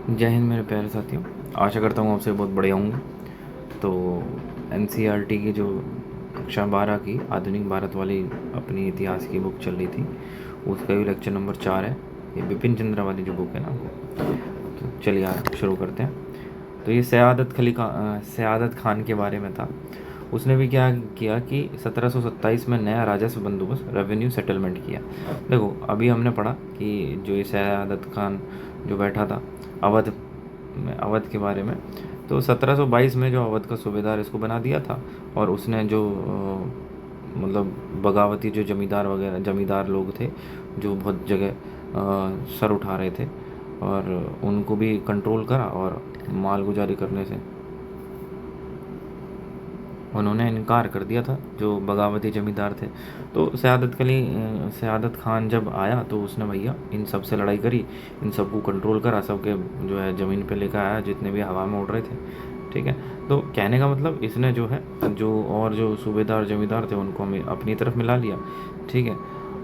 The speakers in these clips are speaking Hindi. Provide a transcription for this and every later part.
जय हिंद मेरे प्यारे साथियों। आशा करता हूँ आपसे बहुत बढ़िया होंगे। तो एनसीईआरटी की जो कक्षा 12 की आधुनिक भारत वाली अपनी इतिहास की बुक चल रही थी, उसका भी लेक्चर नंबर 4 है। ये बिपिन चंद्र वाली जो बुक है ना वो। तो चलिए शुरू करते हैं। तो ये सयादत खान के बारे में था। उसने भी क्या किया कि 1727 में नया राजस्व बंदोबस्त रेवेन्यू सेटलमेंट किया। देखो अभी हमने पढ़ा कि जो ये सयादत खान जो बैठा था अवध के बारे में, तो 1722 में जो अवध का सूबेदार इसको बना दिया था। और उसने जो मतलब बगावती जो जमींदार लोग थे, जो बहुत जगह सर उठा रहे थे, और उनको भी कंट्रोल करा और माल गुजारी करने से उन्होंने इनकार कर दिया था, जो बगावती ज़मींदार थे। तो सयादत खान जब आया तो उसने भैया इन सब से लड़ाई करी, इन सबको कंट्रोल करा, सबके जो है ज़मीन पे लेकर आया जितने भी हवा में उड़ रहे थे। ठीक है। तो कहने का मतलब इसने जो है जो सूबेदार ज़मींदार थे उनको अपनी तरफ मिला लिया। ठीक है।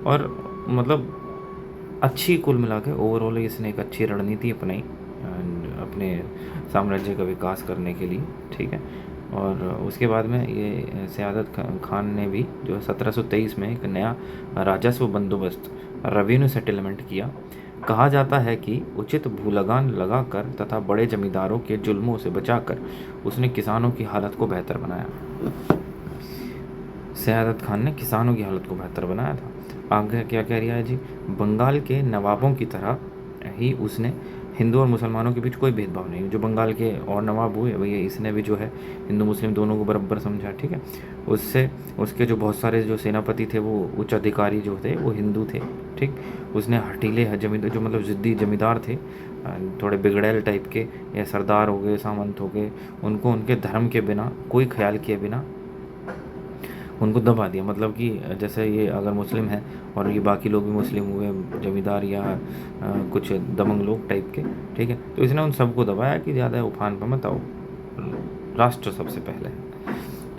और मतलब अच्छी कुल मिला के ओवरऑल इसने एक अच्छी रणनीति अपनाई अपने साम्राज्य का विकास करने के लिए। ठीक है। और उसके बाद में ये खान ने भी जो है 1723 में एक नया राजस्व बंदोबस्त रेवेन्यू सेटलमेंट किया। कहा जाता है कि उचित भूलगान लगाकर तथा बड़े जमींदारों के जुल्मों से बचाकर उसने किसानों की हालत को बेहतर बनाया। सयादत खान ने किसानों की हालत को बेहतर बनाया था। आगे क्या कह रहा है जी, बंगाल के नवाबों की तरह ही उसने हिंदू और मुसलमानों के बीच कोई भेदभाव नहीं। जो बंगाल के और नवाब हुए भैया, इसने भी जो है हिंदू मुस्लिम दोनों को बराबर समझा। ठीक है। उससे उसके जो बहुत सारे जो सेनापति थे, वो उच्च अधिकारी जो थे वो हिंदू थे। ठीक। उसने हटीले जमींदार जो मतलब ज़िद्दी जमींदार थे, थोड़े बिगड़ैल टाइप के, या सरदार हो गए, सामंत हो गए, उनको उनके धर्म के बिना कोई ख्याल किए बिना उनको दबा दिया। मतलब कि जैसे ये अगर मुस्लिम है और ये बाकी लोग भी मुस्लिम हुए, जमींदार या कुछ दबंग लोग टाइप के, ठीक है, तो इसने उन सबको दबाया कि ज़्यादा उफान पर मत आओ, राष्ट्र सबसे पहले है।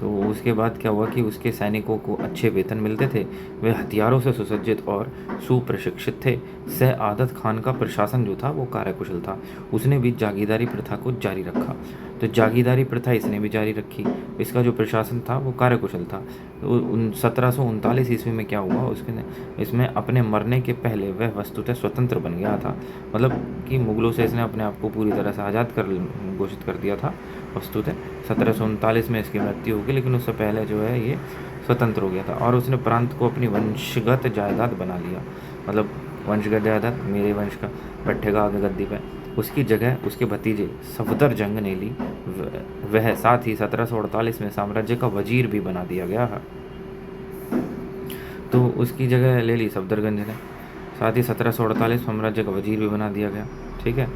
तो उसके बाद क्या हुआ कि उसके सैनिकों को अच्छे वेतन मिलते थे, वे हथियारों से सुसज्जित और सुप्रशिक्षित थे। सआदत खान का प्रशासन जो था वो कार्यकुशल था। उसने भी जागीरदारी प्रथा को जारी रखा। तो जागीरदारी प्रथा इसने भी जारी रखी। इसका जो प्रशासन था वो कार्यकुशल था। तो 1739 ईस्वी में क्या हुआ, उसके इसमें अपने मरने के पहले वह वस्तुतः स्वतंत्र बन गया था। मतलब कि मुगलों से इसने अपने आप को पूरी तरह से आज़ाद कर घोषित कर दिया था वस्तुतः। 1739 में इसकी मृत्यु होगी, लेकिन उससे पहले जो है ये स्वतंत्र हो गया था। और उसने प्रांत को अपनी वंशगत जायदाद बना लिया। मतलब वंशगत जायदाद, मेरे वंश का बैठेगा आगे गद्दी पे, उसकी जगह उसके भतीजे सफदर जंग ने ली। वह साथ ही 1748 में साम्राज्य का वजीर भी बना दिया गया है। तो उसकी जगह ले ली सफदरगंज ने। साथ ही 1748 साम्राज्य का वजीर भी बना दिया गया। ठीक है।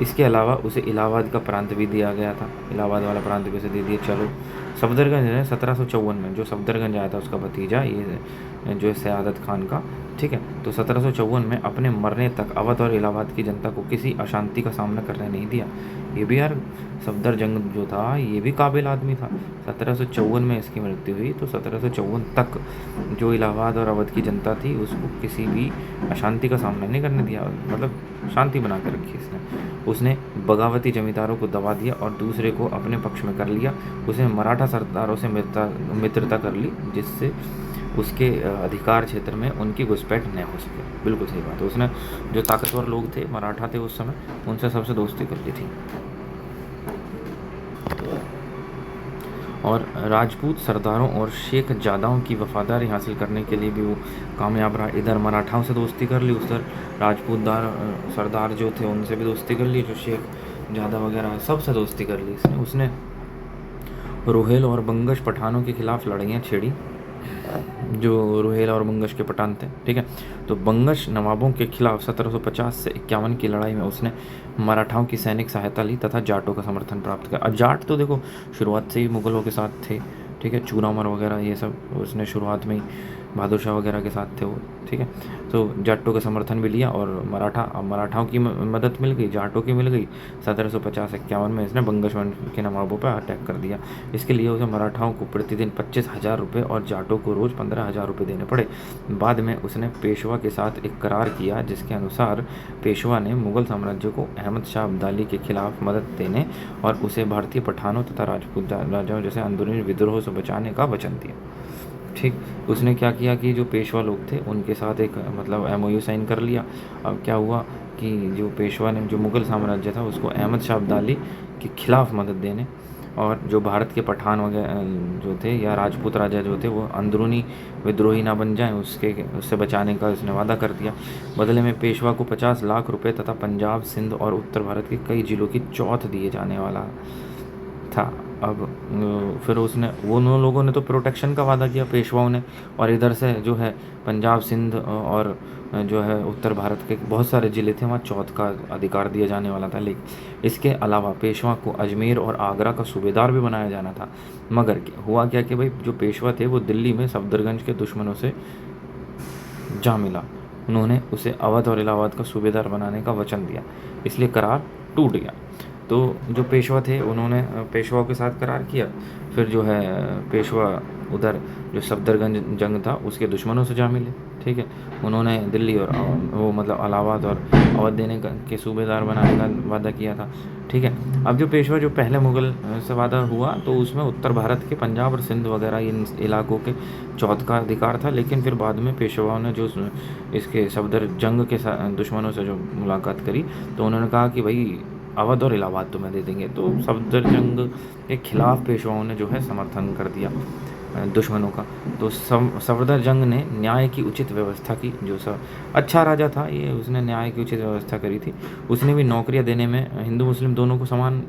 इसके अलावा उसे इलाहाबाद का प्रांत भी दिया गया था, इलाहाबाद वाला प्रांत भी उसे दे दिया। चलो, सफदरगंज है 1754 में, जो सफदरगंज आया था उसका भतीजा ये जो है सयादत खान का। ठीक है। तो 1754 में अपने मरने तक अवध और इलाहाबाद की जनता को किसी अशांति का सामना करने नहीं दिया। ये भी यार, सफदरजंग जो था ये भी काबिल आदमी था। 1754 में इसकी मृत्यु हुई, तो 1754 तक जो इलाहाबाद और अवध की जनता थी उसको किसी भी अशांति का सामना नहीं करने दिया। मतलब शांति बना कर रखी उसने बगावती जमींदारों को दबा दिया और दूसरे को अपने पक्ष में कर लिया। उसने मराठा सरदारों से मित्रता कर ली, जिससे उसके अधिकार क्षेत्र में उनकी घुसपैठ न हो सके। बिल्कुल सही बात है। उसने जो ताकतवर लोग थे, मराठा थे उस समय, उनसे सबसे दोस्ती कर ली थी। और राजपूत सरदारों और शेख जादाओं की वफादारी हासिल करने के लिए भी वो कामयाब रहा। इधर मराठाओं से दोस्ती कर ली, उधर सरदार जो थे उनसे भी दोस्ती कर ली, जो शेख जादा वगैरह सबसे दोस्ती कर ली उसने रोहेल और बंगश पठानों के खिलाफ लड़ाइयाँ छेड़ी, जो रोहेल और बंगश के पठान थे। ठीक है। तो बंगश नवाबों के खिलाफ 1750 से 51 की लड़ाई में उसने मराठाओं की सैनिक सहायता ली तथा जाटों का समर्थन प्राप्त किया। जाट तो देखो शुरुआत से ही मुगलों के साथ थे। ठीक है। चूरामर वगैरह ये सब उसने शुरुआत में ही बहादुर शाह वगैरह के साथ थे वो, ठीक है। तो जाटों का समर्थन भी लिया और मराठाओं की मदद मिल गई, जाटों की मिल गई। 1750-51 में इसने बंगश वंश के नवाबों पर अटैक कर दिया। इसके लिए उसे मराठाओं को प्रतिदिन 25,000 रुपये और जाटों को रोज़ 15,000 रुपये देने पड़े। बाद में उसने पेशवा के साथ एक करार किया जिसके अनुसार पेशवा ने मुग़ल साम्राज्य को अहमद शाह अब्दाली के खिलाफ मदद देने और उसे भारतीय पठानों तथा राजपूत राजाओं जैसे अंदरूनी विद्रोह से बचाने का वचन दिया, ठीक। उसने क्या किया कि जो पेशवा लोग थे उनके साथ एक मतलब MOU साइन कर लिया। अब क्या हुआ कि जो पेशवा ने जो मुग़ल साम्राज्य था उसको अहमद शाह अब्दाली के खिलाफ मदद देने और जो भारत के पठान वगैरह जो थे या राजपूत राजा जो थे वो अंदरूनी विद्रोही ना बन जाएं उससे बचाने का उसने वादा कर दिया। बदले में पेशवा को 50 लाख रुपए तथा पंजाब, सिंध और उत्तर भारत के कई जिलों की चौथ दिए जाने वाला था। अब फिर उसने उन लोगों ने तो प्रोटेक्शन का वादा किया पेशवाओं ने, और इधर से जो है पंजाब, सिंध और जो है उत्तर भारत के बहुत सारे ज़िले थे वहाँ चौथ का अधिकार दिया जाने वाला था। लेकिन इसके अलावा पेशवा को अजमेर और आगरा का सूबेदार भी बनाया जाना था। मगर हुआ क्या कि भाई जो पेशवा थे वो दिल्ली में सफदरगंज के दुश्मनों से जा मिला। उन्होंने उसे अवध और इलाहाबाद का सूबेदार बनाने का वचन दिया, इसलिए करार टूट गया। तो जो पेशवा थे उन्होंने पेशवाओं के साथ करार किया। फिर जो है पेशवा उधर जो सफदरगंज जंग था उसके दुश्मनों से जा मिले, ठीक है। उन्होंने दिल्ली और वो मतलब इलाहाबाद और अवध देने के सूबेदार बनाने का वादा किया था, ठीक है। अब जो पेशवा जो पहले मुग़ल से वादा हुआ तो उसमें उत्तर भारत के पंजाब और सिंध वगैरह इन इलाकों के चौथ का अधिकार था। लेकिन फिर बाद में पेशवाओं ने जो इसके सफदर जंग के दुश्मनों से जो मुलाकात करी तो उन्होंने कहा कि भाई अवध और इलाहाबाद तुम्हें दे देंगे। तो सफदरजंग के खिलाफ पेशवाओं ने जो है समर्थन कर दिया दुश्मनों का। तो सफदरजंग ने न्याय की उचित व्यवस्था की। जो अच्छा राजा था ये, उसने न्याय की उचित व्यवस्था करी थी। उसने भी नौकरियां देने में हिंदू मुस्लिम दोनों को समान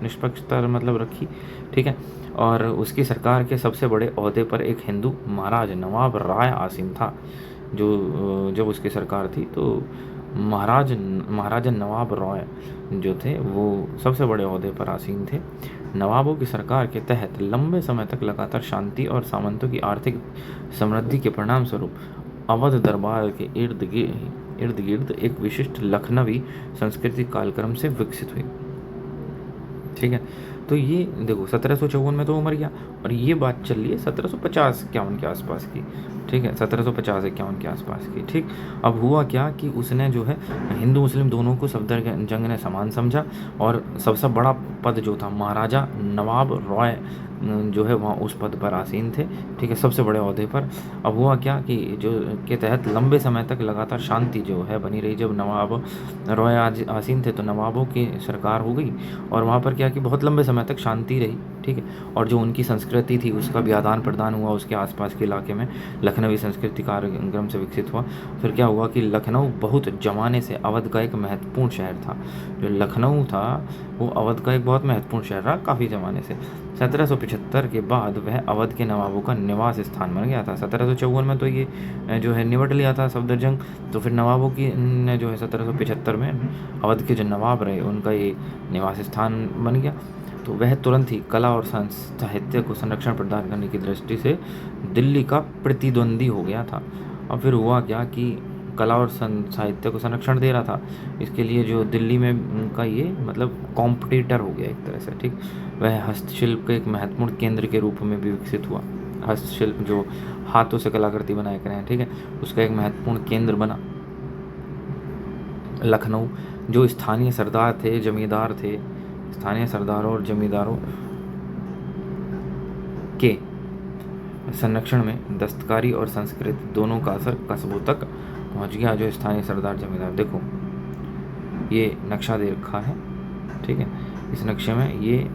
निष्पक्षता मतलब रखी, ठीक है। और उसकी सरकार के सबसे बड़े ओहदे पर एक हिंदू महाराज नवाब राय आसीन था। जो जब उसकी सरकार थी तो महाराजा नवाब रॉय जो थे वो सबसे बड़े ओहदे पर आसीन थे। नवाबों की सरकार के तहत लंबे समय तक लगातार शांति और सामंतों की आर्थिक समृद्धि के परिणाम स्वरूप अवध दरबार के इर्द गिर्द एक विशिष्ट लखनवी सांस्कृतिक कालक्रम से विकसित हुई, ठीक है। तो ये देखो 1754 में तो वो मर गया और ये बात चल रही है 1750-51 के आसपास की, ठीक है, 1750-51 के आसपास की, ठीक। अब हुआ क्या कि उसने जो है हिंदू मुस्लिम दोनों को सफदरजंग ने समान समझा और सबसे बड़ा पद जो था महाराजा नवाब रॉय जो है वहाँ उस पद पर आसीन थे, ठीक है, सबसे बड़े ओहदे पर। अब हुआ क्या कि जो के तहत लंबे समय तक लगातार शांति जो है बनी रही। जब नवाब रॉय आसीन थे तो नवाबों की सरकार हो गई और वहाँ पर क्या कि बहुत लंबे समय तक शांति रही, ठीक है। और जो उनकी संस्कृति थी उसका भी आदान प्रदान हुआ उसके आसपास के इलाके में, लखनवी संस्कृति कार्यक्रम से विकसित हुआ। फिर क्या हुआ कि लखनऊ बहुत ज़माने से अवध का एक महत्वपूर्ण शहर था। जो लखनऊ था वो अवध का एक बहुत महत्वपूर्ण शहर रहा काफ़ी ज़माने से। 1775 के बाद वह अवध के नवाबों का निवास स्थान बन गया था। 1754 में तो ये जो है निपट लिया था सफदरजंग। तो फिर नवाबों की ने जो है 1775 में अवध के जो नवाब रहे उनका ये निवास स्थान बन गया। तो वह तुरंत ही कला और साहित्य को संरक्षण प्रदान करने की दृष्टि से दिल्ली का प्रतिद्वंदी हो गया था। और फिर हुआ क्या कि कला और साहित्य को संरक्षण दे रहा था, इसके लिए जो दिल्ली में उनका ये मतलब कॉम्पिटिटर हो गया एक तरह से, ठीक। वह हस्तशिल्प के एक महत्वपूर्ण केंद्र के रूप में भी विकसित हुआ। हस्तशिल्प जो हाथों से कलाकृति बनाए कर हैं, ठीक है, उसका एक महत्वपूर्ण केंद्र बना लखनऊ। जो स्थानीय सरदार थे, जमींदार थे, स्थानीय सरदारों और जमींदारों के संरक्षण में दस्तकारी और संस्कृत दोनों का असर कस्बों तक पहुंच गया। जो स्थानीय सरदार जमींदार, देखो ये नक्शा दे रखा है, ठीक है। इस नक्शे में ये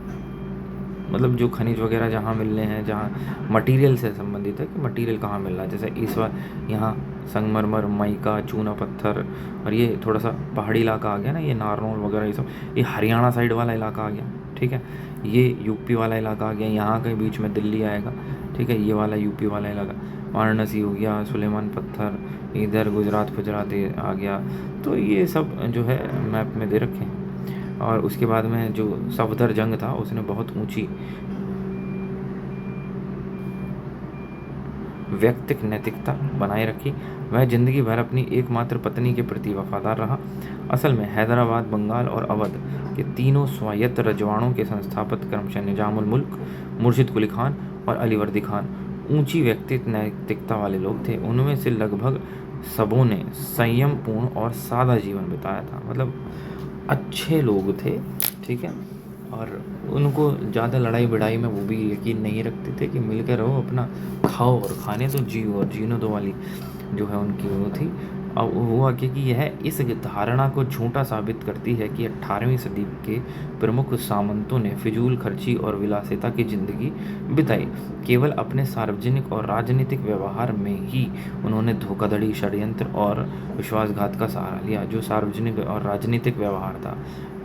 मतलब जो खनिज वगैरह जहाँ मिल रहे हैं, जहाँ मटेरियल से संबंधित है कि मटेरियल कहाँ मिल रहा है। जैसे इस बार यहाँ संगमरमर, माइका, चूना पत्थर, और ये थोड़ा सा पहाड़ी इलाका आ गया ना, ये नारनौल वगैरह ये सब, ये हरियाणा साइड वाला इलाका आ गया, ठीक है। ये यूपी वाला इलाका आ गया, यहाँ के बीच में दिल्ली आएगा, ठीक है। ये वाला यूपी वाला इलाका वाराणसी हो गया, सुलेमान पत्थर, इधर गुजरात आ गया। तो ये सब जो है मैप में दे रखे हैं। और उसके बाद में जो सफदरजंग था उसने बहुत ऊंची व्यक्तिक नैतिकता बनाए रखी। वह जिंदगी भर अपनी एकमात्र पत्नी के प्रति वफादार रहा। असल में हैदराबाद, बंगाल और अवध के तीनों स्वायत्त रजवाड़ों के संस्थापक क्रमशः निजामुल मुल्क, मुर्शिद कुली खान और अलीवर्दी खान ऊंची व्यक्तित्व नैतिकता वाले लोग थे। उनमें से लगभग सबों ने संयमपूर्ण और सादा जीवन बिताया था। मतलब अच्छे लोग थे, ठीक है, और उनको ज़्यादा लड़ाई भिड़ाई में वो भी यकीन नहीं रखते थे कि मिल के रहो, अपना खाओ और खाने तो जियो और जीने दो वाली जो है उनकी वो थी। अब हुआ कि यह इस धारणा को झूठा साबित करती है कि 18वीं सदी के प्रमुख सामंतों ने फिजूल खर्ची और विलासिता की जिंदगी बिताई। केवल अपने सार्वजनिक और राजनीतिक व्यवहार में ही उन्होंने धोखाधड़ी, षड्यंत्र और विश्वासघात का सहारा लिया। जो सार्वजनिक और राजनीतिक व्यवहार था,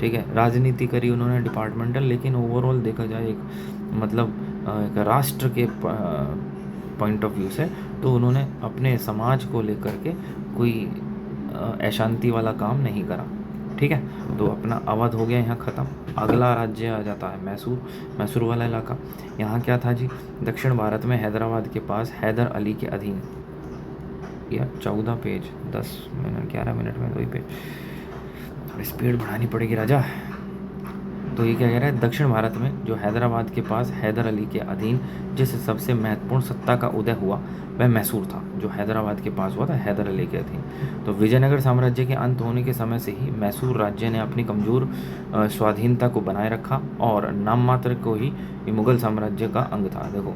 ठीक है, राजनीति करी उन्होंने डिपार्टमेंटल, लेकिन ओवरऑल देखा जाए एक मतलब एक राष्ट्र के पॉइंट ऑफ व्यू से तो उन्होंने अपने समाज को लेकर के कोई अशांति वाला काम नहीं करा। ठीक है, तो अपना अवध हो गया यहाँ ख़त्म। अगला राज्य आ जाता है मैसूर। मैसूर वाला इलाका, यहाँ क्या था जी, दक्षिण भारत में हैदराबाद के पास हैदर अली के अधीन। या 14 पेज 10 मिनट 11 मिनट में 2 पेज, थोड़ी स्पीड बढ़ानी पड़ेगी राजा। तो ये क्या कह रहा है, दक्षिण भारत में जो हैदराबाद के पास हैदर अली के अधीन जिस सबसे महत्वपूर्ण सत्ता का उदय हुआ वह मैसूर था, जो हैदराबाद के पास हुआ था हैदर अली के अधीन। तो विजयनगर साम्राज्य के अंत होने के समय से ही मैसूर राज्य ने अपनी कमज़ोर स्वाधीनता को बनाए रखा और नाम मात्र को ही ये मुग़ल साम्राज्य का अंग था। देखो,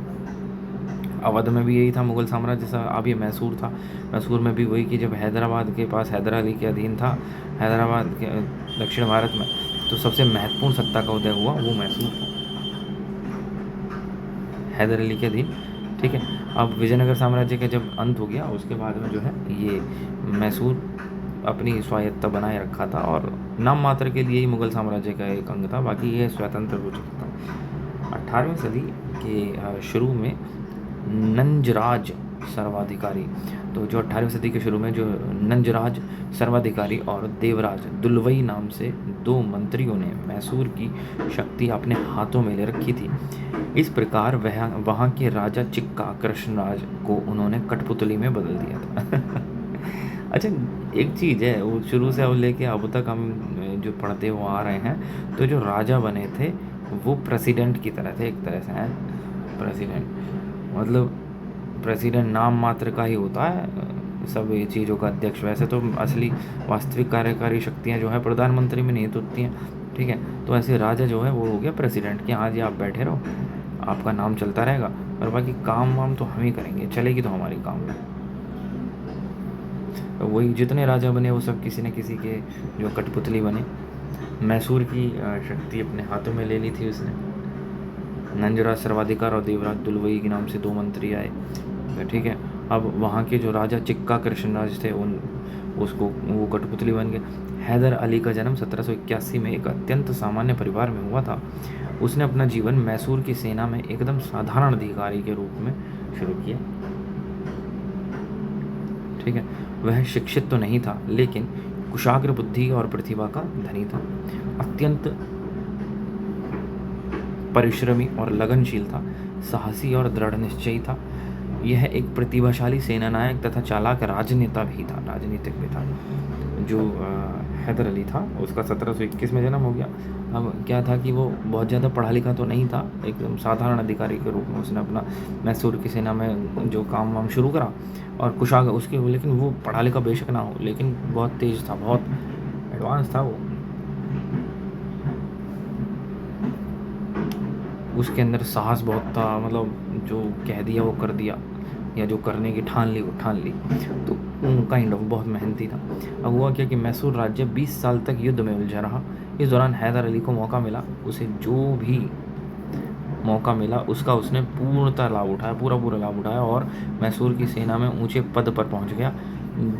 अवध में भी यही था मुग़ल साम्राज्य सा, अब ये मैसूर था। मैसूर में भी वही कि जब हैदराबाद के पास हैदर अली के अधीन था, हैदराबाद के दक्षिण भारत में, तो सबसे महत्वपूर्ण सत्ता का उदय हुआ वो मैसूर था, हैदर अली के अधीन। ठीक है, अब विजयनगर साम्राज्य का जब अंत हो गया उसके बाद में जो है ये मैसूर अपनी स्वायत्तता बनाए रखा था और नाम मात्र के लिए ही मुग़ल साम्राज्य का एक अंग था, बाकी ये स्वतंत्र हो चुका था। 18वीं सदी के शुरू में नंजराज सर्वाधिकारी, तो जो 18वीं सदी के शुरू में जो नंजराज सर्वाधिकारी और देवराज दुलवई नाम से 2 मंत्रियों ने मैसूर की शक्ति अपने हाथों में ले रखी थी। इस प्रकार वहाँ के राजा चिक्का कृष्णराज को उन्होंने कठपुतली में बदल दिया था। अच्छा, एक चीज़ है, वो शुरू से अब लेके अब तक हम जो पढ़ते हुए आ रहे हैं, तो जो राजा बने थे वो प्रेसिडेंट की तरह थे, एक तरह से हैं। प्रेसिडेंट मतलब प्रेसिडेंट नाम मात्र का ही होता है, सब ये चीज़ों का अध्यक्ष। वैसे तो असली वास्तविक कार्यकारी शक्तियाँ जो है प्रधानमंत्री में नहीं होती हैं, ठीक है। तो ऐसे राजा जो है वो हो गया प्रेसिडेंट, कि हाँ जी आप बैठे रहो, आपका नाम चलता रहेगा और बाकी काम वाम तो हम ही करेंगे, चलेगी तो हमारी काम में। तो वही जितने राजा बने वो सब किसी न किसी के जो कठपुतली बने। मैसूर की शक्ति अपने हाथों में ले ली थी उसने। नंजराज सर्वाधिकार और देवराज दुलवई के नाम से 2 मंत्री आए, ठीक है। अब वहाँ के जो राजा चिक्का कृष्णराज थे उसको वो कठपुतली बन गए। हैदर अली का जन्म 1781 में एक अत्यंत सामान्य परिवार में हुआ था। उसने अपना जीवन मैसूर की सेना में एकदम साधारण अधिकारी के रूप में शुरू किया, ठीक है। वह शिक्षित तो नहीं था, लेकिन कुशाग्र बुद्धि और प्रतिभा का धनी था। अत्यंत परिश्रमी और लगनशील था, साहसी और दृढ़ निश्चयी था। यह एक प्रतिभाशाली सेनानायक तथा चालाक राजनेता भी था, राजनीतिक भी था। जो हैदर अली था उसका 1721 में जन्म हो गया। अब क्या था कि वो बहुत ज़्यादा पढ़ा लिखा तो नहीं था, एकदम साधारण अधिकारी के रूप में उसने अपना मैसूर की सेना में जो काम वाम शुरू करा। और कुशाग्र उसके, लेकिन वो पढ़ा लिखा बेशक ना हो, लेकिन बहुत तेज़ था, बहुत एडवांस था वो। उसके अंदर साहस बहुत था, मतलब जो कह दिया वो कर दिया, या जो करने की ठान ली वो ठान ली। तो काइंड ऑफ बहुत मेहनती था। अब हुआ क्या कि मैसूर राज्य 20 साल तक युद्ध में उलझा रहा। इस दौरान हैदर अली को मौका मिला, उसे जो भी मौका मिला उसका उसने पूर्णतः लाभ उठाया, पूरा लाभ उठाया और मैसूर की सेना में ऊंचे पद पर पहुंच गया।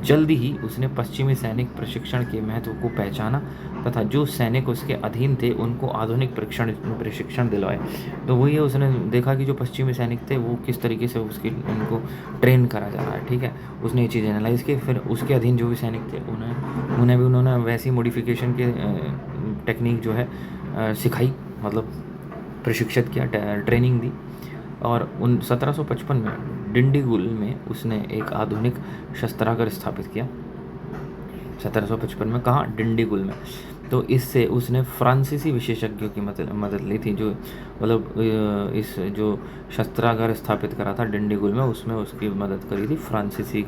जल्दी ही उसने पश्चिमी सैनिक प्रशिक्षण के महत्व को पहचाना तथा जो सैनिक उसके अधीन थे उनको आधुनिक प्रशिक्षण दिलवाए। तो वही है, उसने देखा कि जो पश्चिमी सैनिक थे वो किस तरीके से उनको ट्रेन करा जा रहा है, ठीक है। उसने ये चीज़ एनालाइज की, फिर उसके अधीन जो भी सैनिक थे उन्हें भी उन्होंने वैसी मॉडिफिकेशन के टेक्निक जो है सिखाई, मतलब प्रशिक्षित किया, ट्रेनिंग दी। और 1755 में डिंडीगुल में उसने एक आधुनिक शस्त्रागार स्थापित किया। 1755 में कहाँ? डिंडीगुल में। तो इससे उसने फ्रांसीसी विशेषज्ञों की मदद ली थी, जो मतलब इस जो शस्त्रागार स्थापित करा था डिंडीगुल में, उसमें उसकी मदद करी थी फ्रांसीसी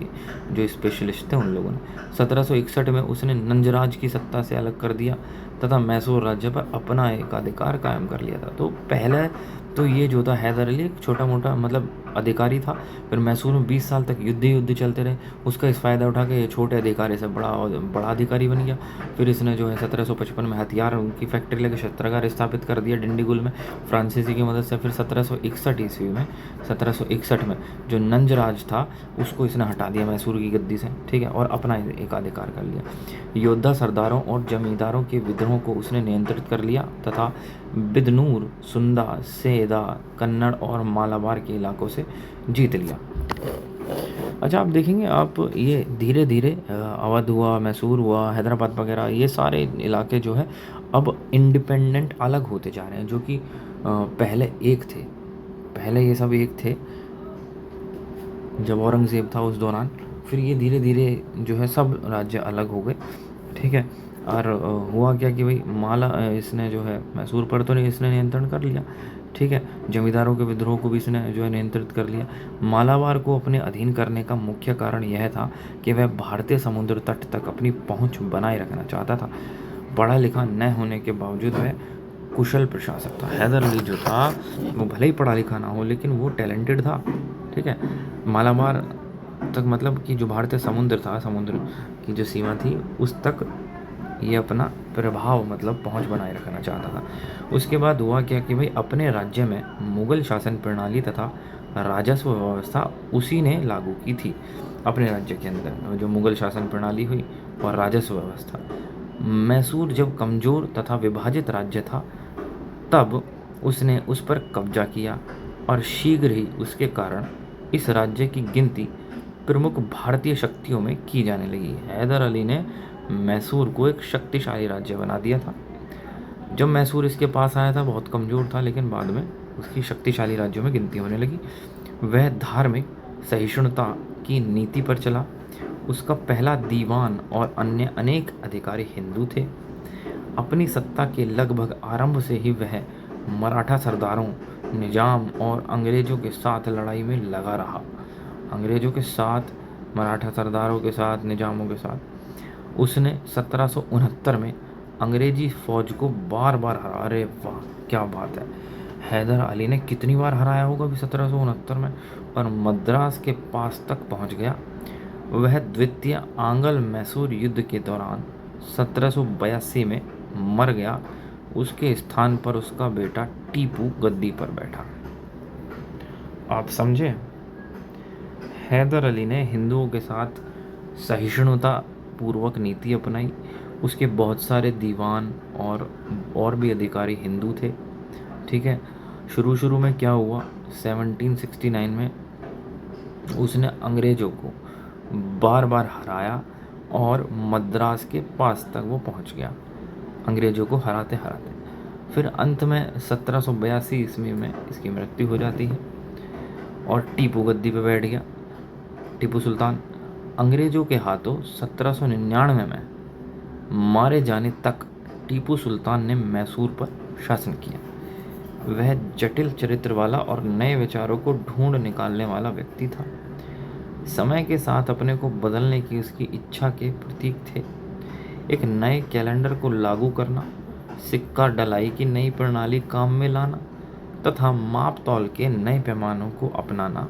जो स्पेशलिस्ट थे उन लोगों ने। 1761 में उसने नंजराज की सत्ता से अलग कर दिया तथा मैसूर राज्य पर अपना एकाधिकार कायम कर लिया था। तो पहले तो ये जो था हैदर अली एक छोटा मोटा मतलब अधिकारी था, फिर मैसूर में 20 साल तक युद्ध चलते रहे। उसका इस फ़ायदा उठा के ये छोटे अधिकारी से बड़ा अधिकारी बन गया। फिर इसने जो है 1755 में हथियार की फैक्ट्री लेकर शस्त्रागार स्थापित कर दिया डिंडीगुल में फ्रांसीसी की मदद से। फिर 1761 ईस्वी में 1761 में जो नंजराज था उसको इसने हटा दिया मैसूर की गद्दी से, ठीक है, और अपना एकाधिकार कर लिया। योद्धा सरदारों और जमींदारों के विद्रोह को उसने नियंत्रित कर लिया तथा बिदनूर, सुंदा, सेदा, कन्नड़ और मालाबार के इलाकों से जीत लिया। अच्छा, आप देखेंगे आप ये धीरे धीरे अवध हुआ, मैसूर हुआ, हैदराबाद वगैरह, ये सारे इलाके जो है अब इंडिपेंडेंट अलग होते जा रहे हैं, जो कि पहले एक थे। पहले ये सब एक थे जब औरंगज़ेब था उस दौरान, फिर ये धीरे धीरे जो है सब राज्य अलग हो गए, ठीक है। और हुआ क्या कि भाई इसने जो है मैसूर पर तो नहीं इसने नियंत्रण कर लिया, ठीक है। जमींदारों के विद्रोह को भी इसने जो है नियंत्रित कर लिया। मालाबार को अपने अधीन करने का मुख्य कारण यह था कि वह भारतीय समुद्र तट तक अपनी पहुंच बनाए रखना चाहता था। पढ़ा लिखा न होने के बावजूद वह कुशल प्रशासक था। हैदर अली जो था वो भले ही पढ़ा लिखा ना हो, लेकिन वो टैलेंटेड था, ठीक है। मालाबार तक मतलब कि जो भारतीय समुद्र था, समुद्र की जो सीमा थी उस तक ये अपना प्रभाव मतलब पहुंच बनाए रखना चाहता था। उसके बाद हुआ क्या कि भाई अपने राज्य में मुगल शासन प्रणाली तथा राजस्व व्यवस्था उसी ने लागू की थी। अपने राज्य के अंदर जो मुगल शासन प्रणाली हुई और राजस्व व्यवस्था, मैसूर जब कमज़ोर तथा विभाजित राज्य था तब उसने उस पर कब्जा किया और शीघ्र ही उसके कारण इस राज्य की गिनती प्रमुख भारतीय शक्तियों में की जाने लगी। हैदर अली ने मैसूर को एक शक्तिशाली राज्य बना दिया था। जब मैसूर इसके पास आया था बहुत कमज़ोर था, लेकिन बाद में उसकी शक्तिशाली राज्यों में गिनती होने लगी। वह धार्मिक सहिष्णुता की नीति पर चला। उसका पहला दीवान और अन्य अनेक अधिकारी हिंदू थे। अपनी सत्ता के लगभग आरंभ से ही वह मराठा सरदारों, निजाम और अंग्रेज़ों के साथ लड़ाई में लगा रहा। अंग्रेज़ों के साथ, मराठा सरदारों के साथ, निजामों के साथ उसने 1769 में अंग्रेजी फ़ौज को बार बार हरा। अरे वाह, क्या बात है! हैदर अली ने कितनी बार हराया होगा अभी 1769 में, और मद्रास के पास तक पहुंच गया। वह द्वितीय आंग्ल मैसूर युद्ध के दौरान 1782 में मर गया। उसके स्थान पर उसका बेटा टीपू गद्दी पर बैठा। आप समझे? हैदर अली ने हिंदुओं के साथ सहिष्णुता पूर्वक नीति अपनाई। उसके बहुत सारे दीवान और भी अधिकारी हिंदू थे, ठीक है। शुरू में क्या हुआ, 1769 में उसने अंग्रेज़ों को बार बार हराया और मद्रास के पास तक वो पहुंच गया, अंग्रेज़ों को हराते हराते। फिर अंत में 1782 ईस्वी में इसकी मृत्यु हो जाती है और टीपू गद्दी पे बैठ गया। टीपू सुल्तान अंग्रेज़ों के हाथों 1799 में मारे जाने तक टीपू सुल्तान ने मैसूर पर शासन किया। वह जटिल चरित्र वाला और नए विचारों को ढूंढ निकालने वाला व्यक्ति था। समय के साथ अपने को बदलने की उसकी इच्छा के प्रतीक थे। एक नए कैलेंडर को लागू करना, सिक्का डलाई की नई प्रणाली काम में लाना तथा माप तौल के नए पैमानों को अपनाना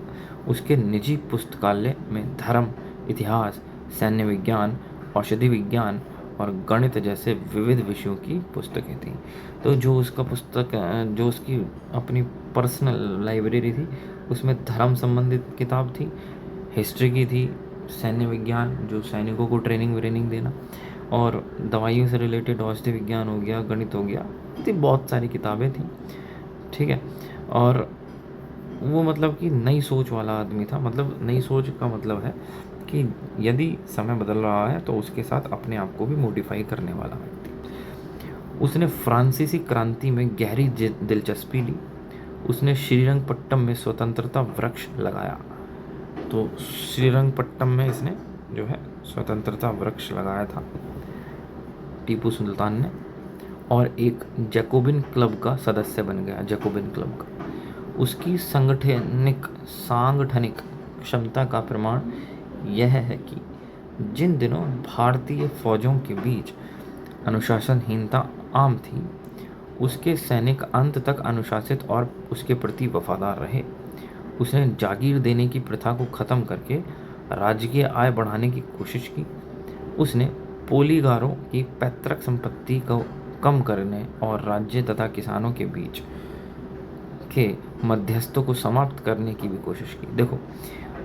उसके निजी पुस्तकालय में धर्म, इतिहास, सैन्य विज्ञान, औषधि विज्ञान और गणित जैसे विविध विषयों की पुस्तकें थीं। तो जो उसकी अपनी पर्सनल लाइब्रेरी थी उसमें धर्म संबंधित किताब थी, हिस्ट्री की थी, सैन्य विज्ञान जो सैनिकों को ट्रेनिंग देना, और दवाइयों से रिलेटेड औषधि विज्ञान हो गया, गणित हो गया, इतनी बहुत सारी किताबें थीं, ठीक है। और वो मतलब कि नई सोच वाला आदमी था। मतलब नई सोच का मतलब है कि यदि समय बदल रहा है तो उसके साथ अपने आप को भी मॉडिफाई करने वाला व्यक्ति। उसने फ्रांसीसी क्रांति में गहरी दिलचस्पी ली। उसने श्रीरंगपट्टम में स्वतंत्रता वृक्ष लगाया। तो श्रीरंगपट्टम में इसने जो है स्वतंत्रता वृक्ष लगाया था टीपू सुल्तान ने, और एक जैकोबिन क्लब का सदस्य बन गया, जैकोबिन क्लब का। उसकी सांगठनिक क्षमता का प्रमाण यह है कि जिन दिनों भारतीय फौजों के बीच अनुशासनहीनता आम थी, उसके सैनिक अंत तक अनुशासित और उसके प्रति वफादार रहे। उसने जागीर देने की प्रथा को ख़त्म करके राजकीय आय बढ़ाने की कोशिश की। उसने पोलीगारों की पैतृक संपत्ति को कम करने और राज्य तथा किसानों के बीच के मध्यस्थों को समाप्त करने की भी कोशिश की। देखो,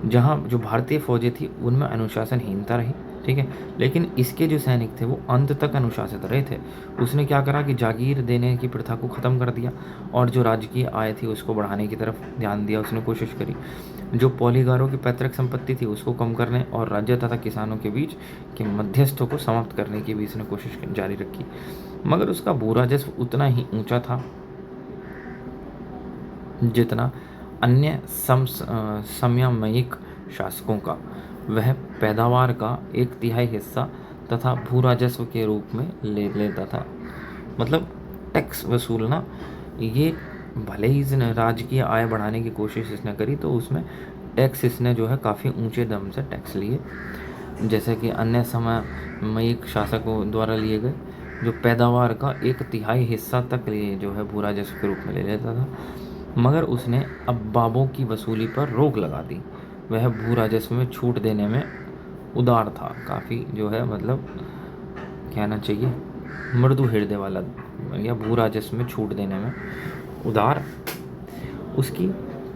जहाँ जो भारतीय फौजें थी उनमें अनुशासनहीनता रही, ठीक है, लेकिन इसके जो सैनिक थे वो अंत तक अनुशासित रहे थे। उसने क्या करा कि जागीर देने की प्रथा को ख़त्म कर दिया और जो राजकीय आय थी उसको बढ़ाने की तरफ ध्यान दिया। उसने कोशिश करी जो पॉलीगारों की पैतृक संपत्ति थी उसको कम करने और राज्य तथा किसानों के बीच के मध्यस्थों को समाप्त करने की भी इसने कोशिश जारी रखी। मगर उसका भू राजस्व उतना ही ऊंचा था जितना अन्य समसामयिक शासकों का। वह पैदावार का 1/3 हिस्सा तथा भू राजस्व के रूप में ले लेता था। मतलब टैक्स वसूलना, ये भले ही इसने राजकीय आय बढ़ाने की कोशिश इसने करी तो उसमें टैक्स इसने जो है काफ़ी ऊंचे दम से टैक्स लिए, जैसे कि अन्य समसामयिक शासकों द्वारा लिए गए। जो पैदावार का 1/3 हिस्सा तक लिए जो है भू राजस्व के रूप में ले लेता था। मगर उसने अब्बाबों की वसूली पर रोक लगा दी। वह भू राजस्व में छूट देने में उदार था, काफ़ी जो है मतलब कहना चाहिए मृदु हृदय वाला, या भू राजस्व में छूट देने में उदार। उसकी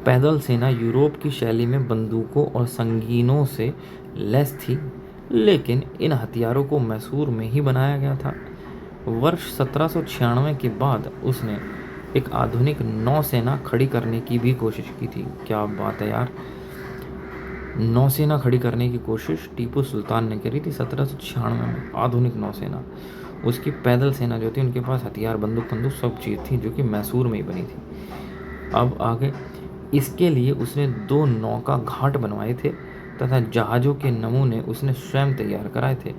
पैदल सेना यूरोप की शैली में बंदूकों और संगीनों से लैस थी, लेकिन इन हथियारों को मैसूर में ही बनाया गया था। वर्ष 1796 के बाद उसने एक आधुनिक नौसेना खड़ी करने की भी कोशिश की थी। क्या बात है यार, नौसेना खड़ी करने की कोशिश टीपू सुल्तान ने करी थी 1796 में, आधुनिक नौसेना। उसकी पैदल सेना जो थी उनके पास हथियार, बंदूक सब चीज़ थी जो कि मैसूर में ही बनी थी। अब आगे इसके लिए उसने 2 नौका घाट बनवाए थे तथा जहाज़ों के नमूने उसने स्वयं तैयार कराए थे।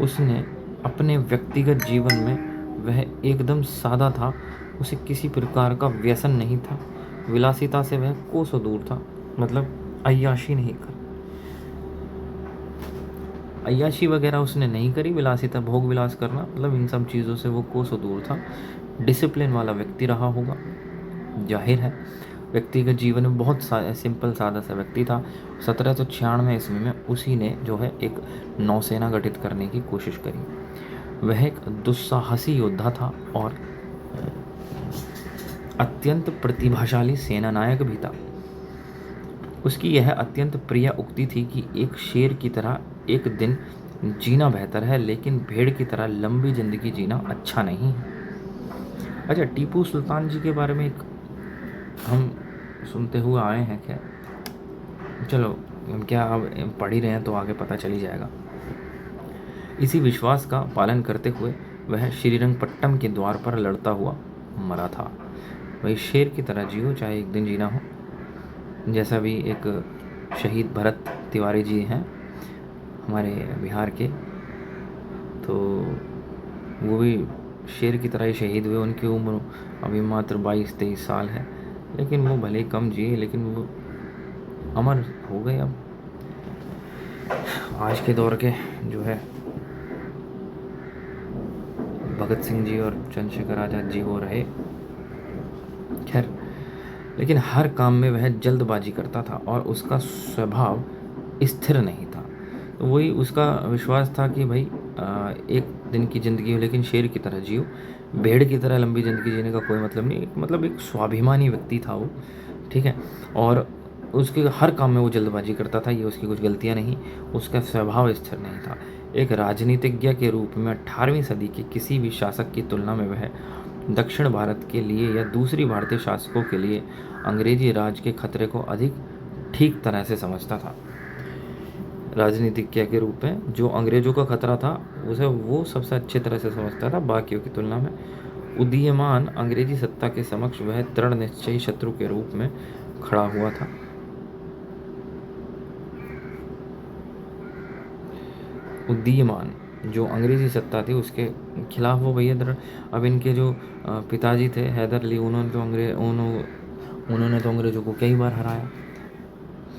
उसने अपने व्यक्तिगत जीवन में वह एकदम सादा था, उसे किसी प्रकार का व्यसन नहीं था, विलासिता से वह कोसों दूर था। मतलब अय्याशी नहीं कर, अय्याशी वगैरह उसने नहीं करी, विलासिता भोग विलास करना, मतलब इन सब चीज़ों से वो कोसों दूर था। डिसिप्लिन वाला व्यक्ति रहा होगा, जाहिर है। व्यक्तिगत जीवन में बहुत सिंपल सादा सा व्यक्ति था। 1796 ईस्वी में उसी ने जो है एक नौसेना गठित करने की कोशिश करी। वह एक दुस्साहसी योद्धा था और अत्यंत प्रतिभाशाली सेना नायक भी था। उसकी यह अत्यंत प्रिय उक्ति थी कि एक शेर की तरह एक दिन जीना बेहतर है, लेकिन भेड़ की तरह लंबी जिंदगी जीना अच्छा नहीं है। अच्छा, टीपू सुल्तान जी के बारे में एक हम सुनते हुए आए हैं, क्या चलो हम क्या अब पढ़ ही रहे हैं तो आगे पता चल ही जाएगा। इसी विश्वास का पालन करते हुए वह श्रीरंगपट्टम के द्वार पर लड़ता हुआ मरा था। वही शेर की तरह जियो, चाहे एक दिन जीना हो। जैसा भी एक शहीद भरत तिवारी जी हैं हमारे बिहार के, तो वो भी शेर की तरह ही शहीद हुए। उनकी उम्र अभी मात्र 22-23 साल है, लेकिन वो भले कम जिए लेकिन वो अमर हो गए। अब आज के दौर के जो है भगत सिंह जी और चंद्रशेखर आज़ाद जी वो रहे। खैर, लेकिन हर काम में वह जल्दबाजी करता था और उसका स्वभाव स्थिर नहीं था। तो वही उसका विश्वास था कि भाई एक दिन की ज़िंदगी हो लेकिन शेर की तरह जियो, भेड़ की तरह लंबी ज़िंदगी जीने का कोई मतलब नहीं। मतलब एक स्वाभिमानी व्यक्ति था वो, ठीक है। और उसके हर काम में वो जल्दबाजी करता था, ये उसकी कुछ गलतियाँ नहीं, उसका स्वभाव स्थिर नहीं था। एक राजनीतिज्ञ के रूप में 18वीं सदी के किसी भी शासक की तुलना में वह दक्षिण भारत के लिए या दूसरी भारतीय शासकों के लिए अंग्रेजी राज के खतरे को अधिक ठीक तरह से समझता था। राजनीतिज्ञ के रूप में जो अंग्रेज़ों का खतरा था उसे वो सबसे अच्छे तरह से समझता था बाकियों की तुलना में। उदीयमान अंग्रेजी सत्ता के समक्ष वह दृढ़ निश्चयी शत्रु के रूप में खड़ा हुआ था। उदीयमान जो अंग्रेजी सत्ता थी उसके खिलाफ वो भैया दृढ़। अब इनके जो पिताजी थे हैदर अली, उन्होंने तो अंग्रेज़ों को कई बार हराया।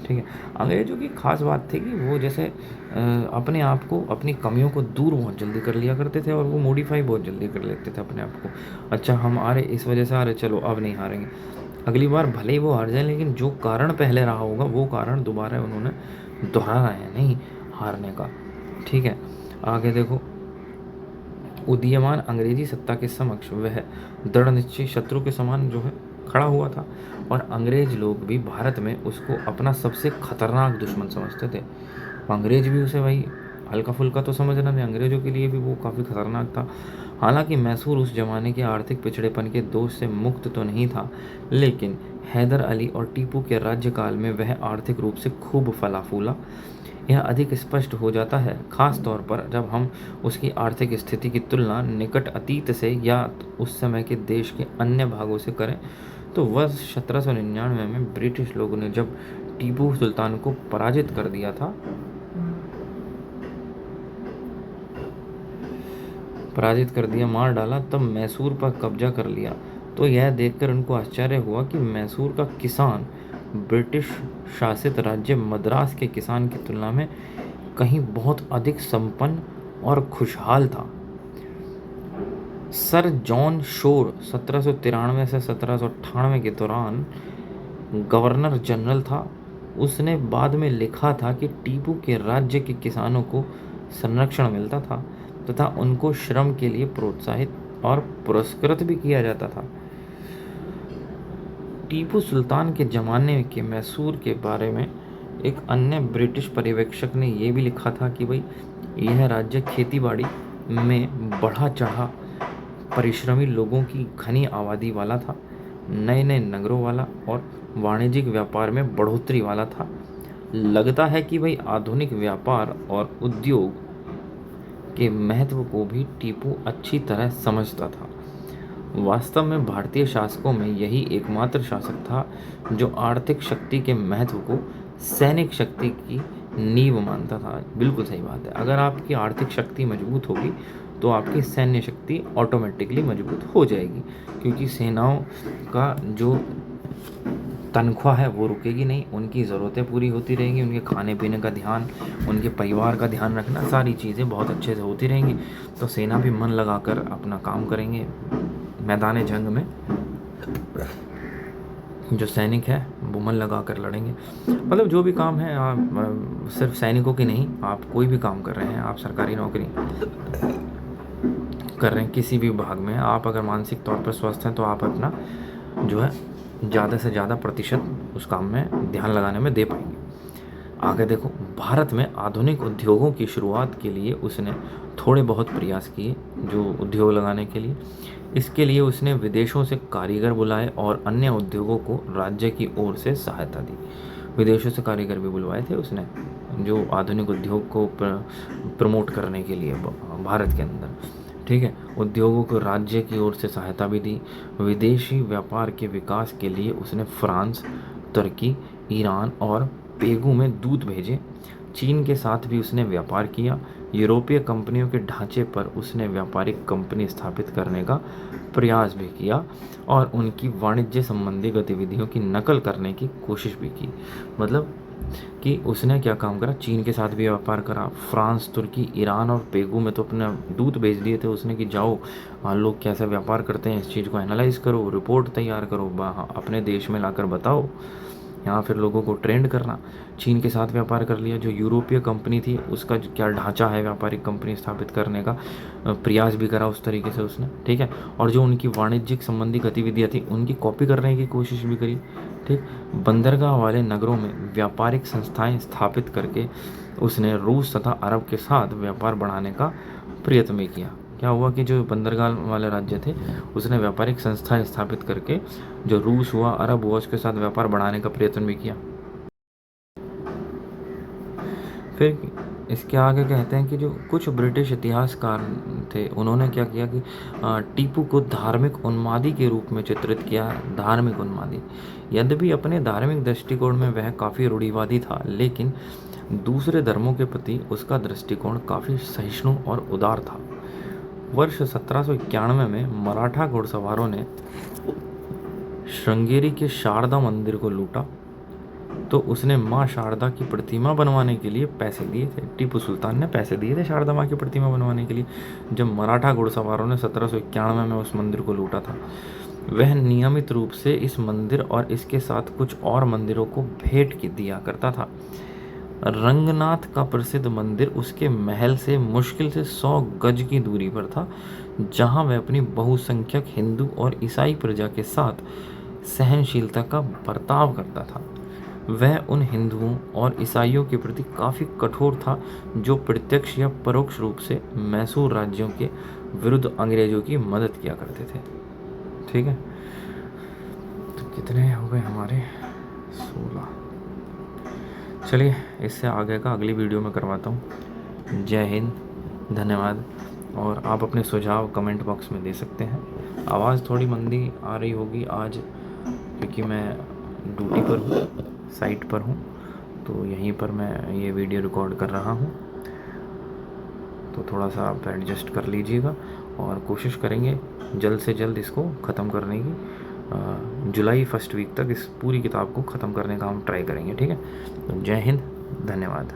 ठीक है, अंग्रेज़ों की खास बात थी कि वो जैसे अपने आप को, अपनी कमियों को दूर बहुत जल्दी कर लिया करते थे और वो मॉडिफाई बहुत जल्दी कर लेते थे अपने आप को। अच्छा हम हारे, इस वजह से हारे, चलो अब नहीं हारेंगे, अगली बार भले ही वो हार जाए लेकिन जो कारण पहले रहा होगा वो कारण दोबारा उन्होंने दोहराना है नहीं हारने का। ठीक है, आगे देखो, उदीयमान अंग्रेजी सत्ता के समक्ष वह दृढ़ निश्चयी शत्रु के समान जो है खड़ा हुआ था और अंग्रेज लोग भी भारत में उसको अपना सबसे खतरनाक दुश्मन समझते थे। अंग्रेज भी उसे भाई हल्का फुल्का तो समझना नहीं, अंग्रेज़ों के लिए भी वो काफ़ी खतरनाक था। हालांकि मैसूर उस जमाने के आर्थिक पिछड़ेपन के दोष से मुक्त तो नहीं था, लेकिन हैदर अली और टीपू के राज्यकाल में वह आर्थिक रूप से खूब फला फूला। यह अधिक स्पष्ट हो जाता है खास तौर पर जब हम उसकी आर्थिक स्थिति की तुलना निकट अतीत से या उस समय के देश के अन्य भागों से करें। तो वर्ष 1799 में ब्रिटिश लोगों ने जब टीपू सुल्तान को पराजित कर दिया था, मार डाला, तब मैसूर पर कब्जा कर लिया, तो यह देखकर उनको आश्चर्य हुआ कि मैसूर का किसान ब्रिटिश शासित राज्य मद्रास के किसान की तुलना में कहीं बहुत अधिक संपन्न और खुशहाल था। सर जॉन शोर 1793 से 1798 के दौरान गवर्नर जनरल था। उसने बाद में लिखा था कि टीपू के राज्य के किसानों को संरक्षण मिलता था तथा उनको श्रम के लिए प्रोत्साहित और पुरस्कृत भी किया जाता था। टीपू सुल्तान के ज़माने के मैसूर के बारे में एक अन्य ब्रिटिश पर्यवेक्षक ने यह भी लिखा था कि भाई यह राज्य खेतीबाड़ी में बढ़ा चढ़ा परिश्रमी लोगों की घनी आबादी वाला था, नए नए नगरों वाला और वाणिज्यिक व्यापार में बढ़ोतरी वाला था। लगता है कि भाई आधुनिक व्यापार और उद्योग के महत्व को भी टीपू अच्छी तरह समझता था। वास्तव में भारतीय शासकों में यही एकमात्र शासक था जो आर्थिक शक्ति के महत्व को सैनिक शक्ति की नींव मानता था। बिल्कुल सही बात है, अगर आपकी आर्थिक शक्ति मजबूत होगी तो आपकी सैन्य शक्ति ऑटोमेटिकली मजबूत हो जाएगी, क्योंकि सेनाओं का जो तनख्वाह है वो रुकेगी नहीं, उनकी ज़रूरतें पूरी होती रहेंगी, उनके खाने पीने का ध्यान, उनके परिवार का ध्यान रखना, सारी चीज़ें बहुत अच्छे से होती रहेंगी। तो सेना भी मन लगाकर अपना काम करेंगे। मैदान जंग में जो सैनिक है वो मन लगा कर लड़ेंगे। मतलब जो भी काम है, आप सिर्फ सैनिकों की नहीं, आप कोई भी काम कर रहे हैं, आप सरकारी नौकरी कर रहे हैं, किसी भी विभाग में, आप अगर मानसिक तौर पर स्वस्थ हैं तो आप अपना जो है ज़्यादा से ज़्यादा प्रतिशत उस काम में ध्यान लगाने में दे पाएंगे। आगे देखो, भारत में आधुनिक उद्योगों की शुरुआत के लिए उसने थोड़े बहुत प्रयास किए, जो उद्योग लगाने के लिए। इसके लिए उसने विदेशों से कारीगर बुलाए और अन्य उद्योगों को राज्य की ओर से सहायता दी। विदेशों से कारीगर भी बुलवाए थे उसने, जो आधुनिक उद्योग को प्रमोट करने के लिए भारत के अंदर। ठीक है, उद्योगों को राज्य की ओर से सहायता भी दी। विदेशी व्यापार के विकास के लिए उसने फ्रांस, तुर्की, ईरान और पेगू में दूत भेजे। चीन के साथ भी उसने व्यापार किया। यूरोपीय कंपनियों के ढांचे पर उसने व्यापारिक कंपनी स्थापित करने का प्रयास भी किया और उनकी वाणिज्य संबंधी गतिविधियों की नकल करने की कोशिश भी की। मतलब कि उसने क्या काम करा, चीन के साथ भी व्यापार करा, फ्रांस, तुर्की, ईरान और पेगू में तो अपने दूत भेज दिए थे उसने कि जाओ लोग कैसा व्यापार करते हैं, इस चीज़ को एनालाइज करो, रिपोर्ट तैयार करो, अपने देश में लाकर बताओ, यहाँ फिर लोगों को ट्रेंड करना। चीन के साथ व्यापार कर लिया। जो यूरोपीय कंपनी थी उसका क्या ढांचा है व्यापारिक कंपनी स्थापित करने का, प्रयास भी करा उस तरीके से उसने। ठीक है, और जो उनकी वाणिज्यिक संबंधी गतिविधियाँ थी उनकी कॉपी करने की कोशिश भी करी। ठीक, बंदरगाह वाले नगरों में व्यापारिक संस्थाएं स्थापित करके उसने रूस तथा अरब के साथ व्यापार बढ़ाने का प्रयत्न भी किया। क्या हुआ कि जो बंदरगाह वाले राज्य थे उसने व्यापारिक संस्थाएं स्थापित करके जो रूस हुआ, अरब हुआ, उसके साथ व्यापार बढ़ाने का प्रयत्न भी किया। फिर इसके आगे कहते हैं कि जो कुछ ब्रिटिश इतिहासकार थे उन्होंने क्या किया कि टीपू को धार्मिक उन्मादी के रूप में चित्रित किया। धार्मिक उन्मादी, यद्यपि अपने धार्मिक दृष्टिकोण में वह काफ़ी रूढ़िवादी था, लेकिन दूसरे धर्मों के प्रति उसका दृष्टिकोण काफ़ी सहिष्णु और उदार था। वर्ष 1791 में मराठा घुड़सवारों ने श्रृंगेरी के शारदा मंदिर को लूटा, तो उसने माँ शारदा की प्रतिमा बनवाने के लिए पैसे दिए थे। टीपू सुल्तान ने पैसे दिए थे शारदा माँ की प्रतिमा बनवाने के लिए। जब मराठा घुड़सवारों ने 1791 में उस मंदिर को लूटा था, वह नियमित रूप से इस मंदिर और इसके साथ कुछ और मंदिरों को भेंट की दिया करता था। रंगनाथ का प्रसिद्ध मंदिर उसके महल से मुश्किल से 100 गज की दूरी पर था, जहां वह अपनी बहुसंख्यक हिंदू और ईसाई प्रजा के साथ सहनशीलता का बर्ताव करता था। वह उन हिंदुओं और ईसाइयों के प्रति काफ़ी कठोर था जो प्रत्यक्ष या परोक्ष रूप से मैसूर राज्यों के विरुद्ध अंग्रेजों की मदद किया करते थे। ठीक है, तो कितने हो गए हमारे? 16। चलिए, इससे आगे का अगली वीडियो में करवाता हूँ। जय हिंद, धन्यवाद। और आप अपने सुझाव कमेंट बॉक्स में दे सकते हैं। आवाज़ थोड़ी मंदी आ रही होगी आज, क्योंकि मैं ड्यूटी पर हूँ, साइट पर हूँ, तो यहीं पर मैं ये वीडियो रिकॉर्ड कर रहा हूँ। तो थोड़ा सा आप एडजस्ट कर लीजिएगा और कोशिश करेंगे जल्द से जल्द इसको ख़त्म करने की। जुलाई फर्स्ट वीक तक इस पूरी किताब को ख़त्म करने का हम ट्राई करेंगे। ठीक है, तो जय हिंद, धन्यवाद।